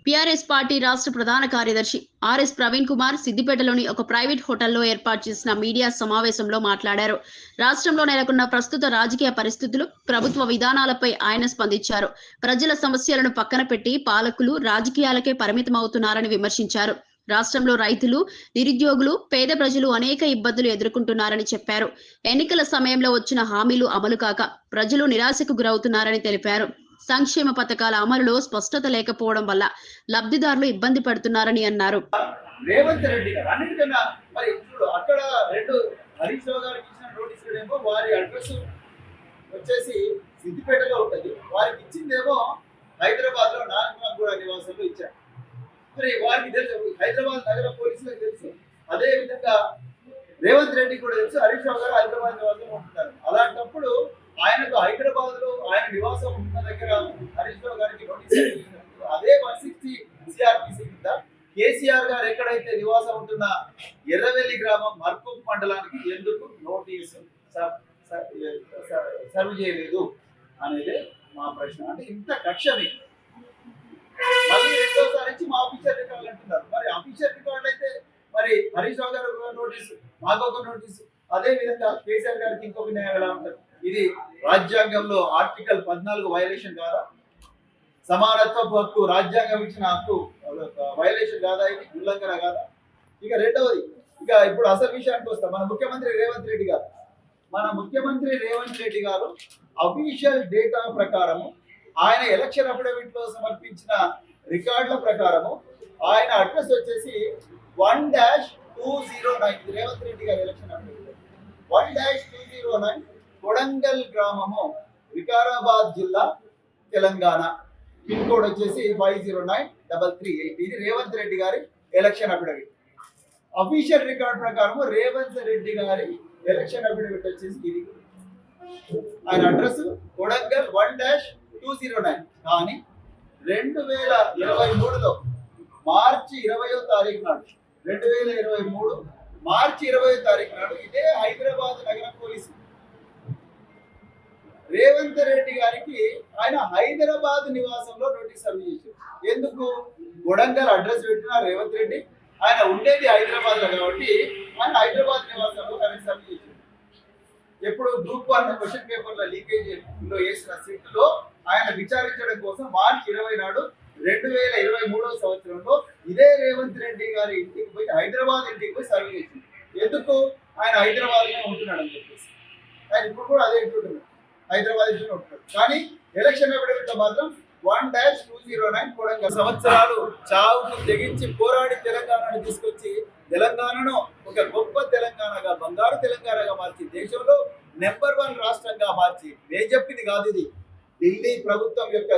BRS party రాష్ట్ర ప్రధాన కార్యదర్శి ఆర్ఎస్ ప్రవీణ్ కుమార్ సిద్దిపేటలోని ఒక ప్రైవేట్ హోటల్లో ఏర్పాటు చేసిన మీడియా సమావేశంలో మాట్లాడారు. రాష్ట్రంలో నెలకొన్న ప్రస్తుత రాజకీయ పరిస్థితులు, ప్రభుత్వ విధానాలపై ఆయన స్పందించారు. ప్రజల సమస్యలను పక్కన పెట్టి పాలకులు రాజకీయాలకే పరిమితమవుతున్నారని విమర్శించారు. రాష్ట్రంలో రైతులు, నిరుద్యోగులు, పేద ప్రజలు అనేక ఇబ్బందులు ఎదుర్కొంటున్నారని చెప్పారు. ఎన్నికల సమయంలో వచ్చిన హామీలు అమలు కాక ప్రజలు నిరాశకు గురవుతున్నారని తెలిపారు. సంక్షేమ పథకాల అమలులో స్పష్టత లేకపోవడం వల్ల లబ్ధిదారులు ఇబ్బంది పడుతున్నారని అన్నారు. రేవంత్ రెడ్డి గారు అన్నిటికన్నా మరి ఇప్పుడు అక్కడ రెండు హరీష్ రావు గారికి ఇచ్చిన నోటీసులు ఏమో వారి అడ్రస్ వచ్చేసి సిద్దిపేటలో ఉంటుంది, వారికి ఇచ్చిందేమో హైదరాబాద్ లో నాగమగూడ నివాసంలో ఇచ్చారు. మరి వారికి తెలుసు, హైదరాబాద్ నగర పోలీసులకు తెలుసు, అదే విధంగా రేవంత్ రెడ్డి కూడా తెలుసు హరీష్ రావు గారు హైదరాబాద్ నివాసంలో ఉంటున్నారు. అలాంటప్పుడు ఆయనకు హైదరాబాద్ లో ఆయన నివాసం ఉన్న దగ్గర హరీష్ రావు గారికి నోటీస్ అదే 160 సిఆర్పిసి కింద కేసీఆర్ గారు ఎక్కడైతే నివాసం ఉంటున్న ఎర్రవెల్లి గ్రామం మర్కూక్ మండలానికి ఎందుకు నోటీసు సర్వ్ చేయలేదు అనేది మా ప్రశ్న. అంటే ఇంత కక్ష మీకు మళ్ళీ రెండోసారి ఇచ్చి మా ఆఫీసర్ రికార్డులు అంటున్నారు. మరి ఆఫీసర్ రికార్డులు అయితే మరి హరీష్ రావు గారు నోటీసు, మాకొక నోటీసు, అదే విధంగా కేసీఆర్ గారికి ఇంకొక న్యాయం ఎలా ఉంటుంది? ఇది రాజ్యాంగంలో ఆర్టికల్ 14 వైలేషన్ కాదా? సమానత్వపు హక్కు రాజ్యాంగం ఇచ్చిన హక్కు వైలేషన్ కాదా? ఇది ఉల్లంఘన కాదా? ఇక రెండవది, ఇక ఇప్పుడు అసలు విషయానికి వస్తాం. మన ముఖ్యమంత్రి రేవంత్ రెడ్డి గారు అఫీషియల్ డేటా ప్రకారము ఆయన ఎలక్షన్ అఫిడవిట్ లో సమర్పించిన రికార్డుల ప్రకారము ఆయన అడ్రస్ వచ్చేసి 1-209 రేవంత్ రెడ్డి గారి ఎలక్షన్ అఫిడవిట్ 1-209 కొడంగల్ గ్రామము, వికారాబాద్ జిల్లా, తెలంగాణ. పిన్ కోడ్ వచ్చేసి 509338. ఇది రేవంత్ రెడ్డి గారి ఎలక్షన్ అఫిడవిట్. అఫీషియల్ రికార్డ్ ప్రకారం రేవంత్ రెడ్డి గారి ఎలక్షన్ అఫిడవిట్ వచ్చేసి ఇది. ఆయన అడ్రస్ కొడంగల్ 1-209. కానీ 2023లో మార్చి 20వ తారీఖు నాడు 2023 మార్చి 20వ తారీఖు నాడు ఇదే హైదరాబాద్ నగర పోలీసు రేవంత్ రెడ్డి గారికి ఆయన హైదరాబాద్ నివాసంలో నోటీస్ సర్వ్ చేశారు. ఎందుకు? కొడంగల్ అడ్రస్ పెట్టిన రేవంత్ రెడ్డి, ఆయన ఉండేది హైదరాబాద్ లో కాబట్టి ఆయన హైదరాబాద్ నివాసంలో ఆయన సర్వ్ చేశారు. ఎప్పుడు గ్రూప్ 1 క్వశ్చన్ పేపర్ల లీకేజ్ లో వేసిన సిట్ లో ఆయన విచారించడం కోసం మార్చి 20 నాడు 2023వ సంవత్సరంలో ఇదే రేవంత్ రెడ్డి గారి ఇంటికి పోయి హైదరాబాద్ ఇంటికి పోయి సర్వ్ చేసింది. ఎందుకు? ఆయన హైదరాబాద్ లో ఉంటున్నాడు అని చెప్పేసి. ఆయన ఇప్పుడు కూడా అదే ఇంటుంటున్నాడు, హైదరాబాద్ ఇంట్లో ఉంటున్నాడు. కానీ ఎలక్షన్ అఫిడవిట్ లో మాత్రం 1-209 కొడంగల్. సంవత్సరాలు చావుకు తెగించి పోరాడి తెలంగాణను తీసుకొచ్చి తెలంగాణను ఒక గొప్ప తెలంగాణగా, బంగారు తెలంగాణగా మార్చి దేశంలో నెంబర్ 1 రాష్ట్రంగా మార్చి, నేను చెప్పింది కాదు, ఇది ఢిల్లీ ప్రభుత్వం యొక్క,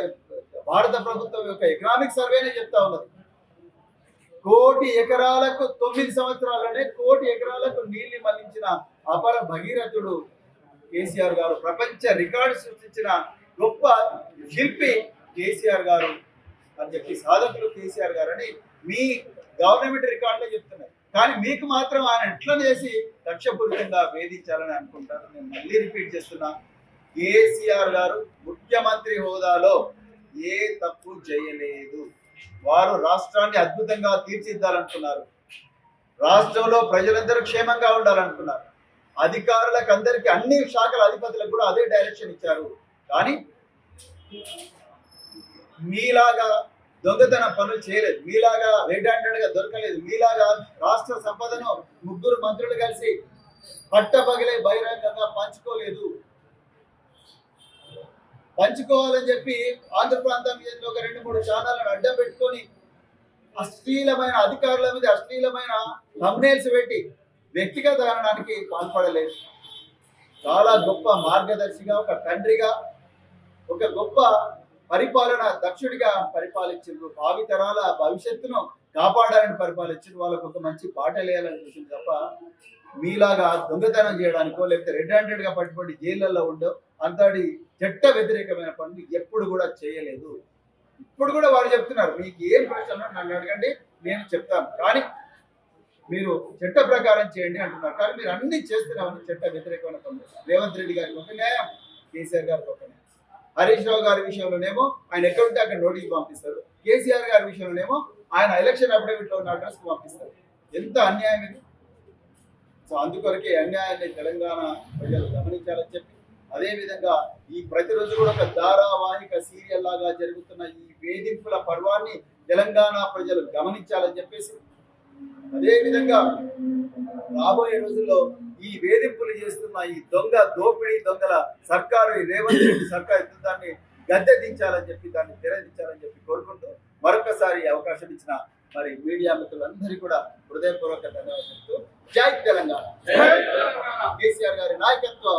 భారత ప్రభుత్వం యొక్క ఎకనామిక్ సర్వేనే చెప్తా ఉన్నది. 1 కోటి ఎకరాలకు 9 సంవత్సరాలనే 1 కోటి ఎకరాలకు నీళ్లు మళ్లించిన అపర భగీరథుడు కేసీఆర్ గారు, ప్రపంచ రికార్డు సృష్టించిన గొప్ప శిల్పి కేసీఆర్ గారు అని చెప్పి, సాధకులు కేసీఆర్ గారు అని మీ గవర్నమెంట్ రికార్డులో చెప్తున్నారు. కానీ మీకు మాత్రం ఆయన ఎట్లా చేసి కక్షపూరితంగా వేధించాలని అనుకుంటారు. నేను మళ్ళీ రిపీట్ చేస్తున్నా, కేసీఆర్ గారు ముఖ్యమంత్రి హోదాలో ఏ తప్పు చేయలేదు. వారు రాష్ట్రాన్ని అద్భుతంగా తీర్చిదిద్దాలనుకున్నారు, రాష్ట్రంలో ప్రజలందరూ క్షేమంగా ఉండాలనుకున్నారు, అధికారులకు అందరికీ అన్ని శాఖల అధిపతులకు కూడా అదే డైరెక్షన్ ఇచ్చారు. కానీ మీలాగా దొంగతన పనులు చేయలేదు, మీలాగా రెడ్ హ్యాండెడ్ గా దొరకలేదు, మీలాగా రాష్ట్ర సంపదను 3 మంత్రులు కలిసి పట్టపగిలే బహిరంగంగా పంచుకోలేదు. పంచుకోవాలని చెప్పి ఆంధ్ర ప్రాంతం మీద ఒక 2-3 ఛానళ్లను అడ్డం పెట్టుకొని అశ్లీలమైన అధికారుల మీద అశ్లీలమైన థంబ్నెయిల్స్ పెట్టి వ్యక్తిగత హననానికి పాల్పడలేదు. చాలా గొప్ప మార్గదర్శిగా, ఒక తండ్రిగా, ఒక గొప్ప పరిపాలన దక్షుడిగా పరిపాలించారు. భావితరాల భవిష్యత్తును కాపాడాలని పరిపాలించారు. వాళ్ళకు ఒక మంచి పాఠాలు వేయాలని చూసింది తప్ప మీలాగా దొంగతనం చేయడానికో లేకపోతే రెడ్ హ్యాండెడ్ గా పట్టుబడి జైళ్ళల్లో ఉండో అంతటి చట్ట వ్యతిరేకమైన పనులు ఎప్పుడు కూడా చేయలేదు. ఇప్పుడు కూడా వారు చెప్తున్నారు, మీకు ఏం ప్రశ్న నన్ను అడగండి, నేను చెప్తాను, కానీ మీరు చట్ట ప్రకారం చేయండి అంటున్నారు. కానీ మీరు అన్ని చేస్తున్నామని చట్ట వ్యతిరేకమైన పనులు. రేవంత్ రెడ్డి గారికి ఒక న్యాయం, కేసీఆర్ గారికి ఒక న్యాయం. హరీష్ రావు గారి విషయంలోనేమో ఆయన ఎక్కడుంటే అక్కడ నోటీస్ పంపిస్తారు, కేసీఆర్ గారి విషయంలోనేమో ఆయన ఎలక్షన్ అఫిడవిట్ లో ఉన్న అడ్రస్ పంపిస్తారు. ఎంత అన్యాయం ఇది. సో అందుకొరకే అన్యాయాన్ని తెలంగాణ ప్రజలు గమనించాలని చెప్పి, అదే విధంగా ఈ ప్రతిరోజు కూడా ఒక ధారావాహిక సీరియల్ లాగా జరుగుతున్న ఈ వేధింపుల పర్వాన్ని తెలంగాణ ప్రజలు గమనించాలని చెప్పేసి, అదే విధంగా రాబోయే రోజుల్లో ఈ వేధింపులు చేస్తున్న ఈ దోపిడీ దొంగల సర్కారు, ఈ రేవంత్ రెడ్డి సర్కారు దాన్ని గద్దె దించాలని చెప్పి, దాన్ని తెరదించాలని చెప్పి కోరుకుంటూ మరొకసారి అవకాశం ఇచ్చిన మరి మీడియా మిత్రులందరికీ కూడా హృదయపూర్వక ధన్యవాదాలు. జై తెలంగాణ, కేసీఆర్ గారి నాయకత్వం.